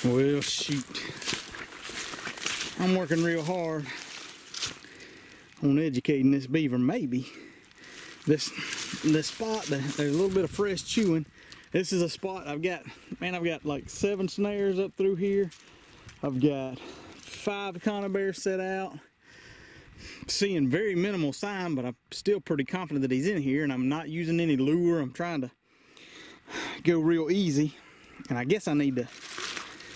Well, shoot. I'm working real hard on educating this beaver. Maybe this spot, there's a little bit of fresh chewing. This is a spot I've got, man, I've got like 7 snares up through here. I've got 5 conibears set out. Seeing very minimal sign, but I'm still pretty confident that he's in here, and I'm not using any lure. I'm trying to go real easy, and I guess I need to,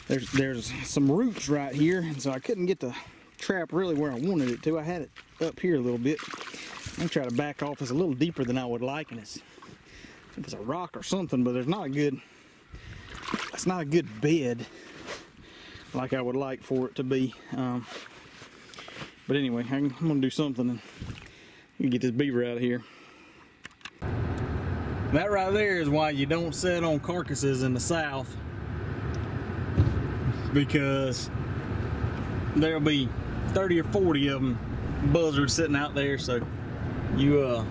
there's some roots right here, and so I couldn't get the trap really where I wanted it to. I had it up here a little bit. I'm gonna try to back off. It's a little deeper than I would like, and it's a rock or something, but it's not a good bed like I would like for it to be. But anyway, I'm gonna do something and get this beaver out of here. That right there is why you don't set on carcasses in the south, because there'll be 30 or 40 of them buzzards sitting out there. So you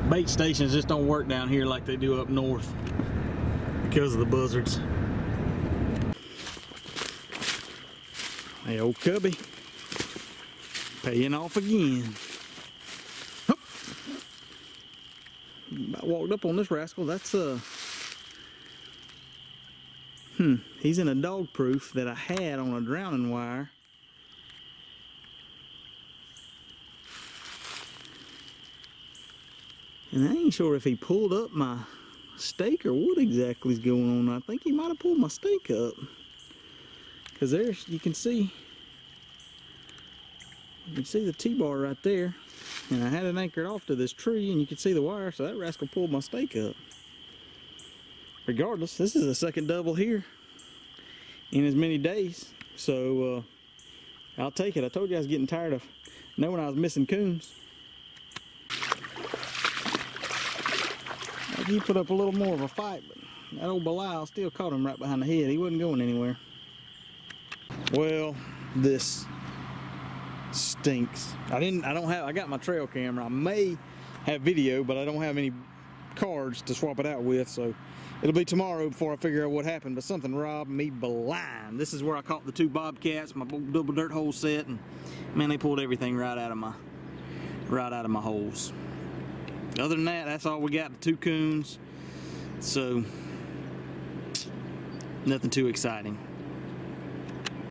bait stations just don't work down here like they do up north because of the buzzards. Hey, old cubby, paying off again. I walked up on this rascal. That's he's in a dog proof that I had on a drowning wire. And I ain't sure if he pulled up my stake or what exactly is going on. I think he might have pulled my stake up, because there's, you can see the T-bar right there, and I had it anchored off to this tree, and you can see the wire, so that rascal pulled my stake up. Regardless, this is the second double here in as many days, so I'll take it. I told you I was getting tired of knowing I was missing coons. He put up a little more of a fight, but that old Belial still caught him right behind the head. He wasn't going anywhere. Well, this stinks. I got my trail camera. I may have video, but I don't have any cards to swap it out with, so it'll be tomorrow before I figure out what happened. But something robbed me blind. This is where I caught the 2 bobcats, my double dirt hole set, and man, they pulled everything right out of my holes. Other than that, that's all we got, the 2 coons. So nothing too exciting.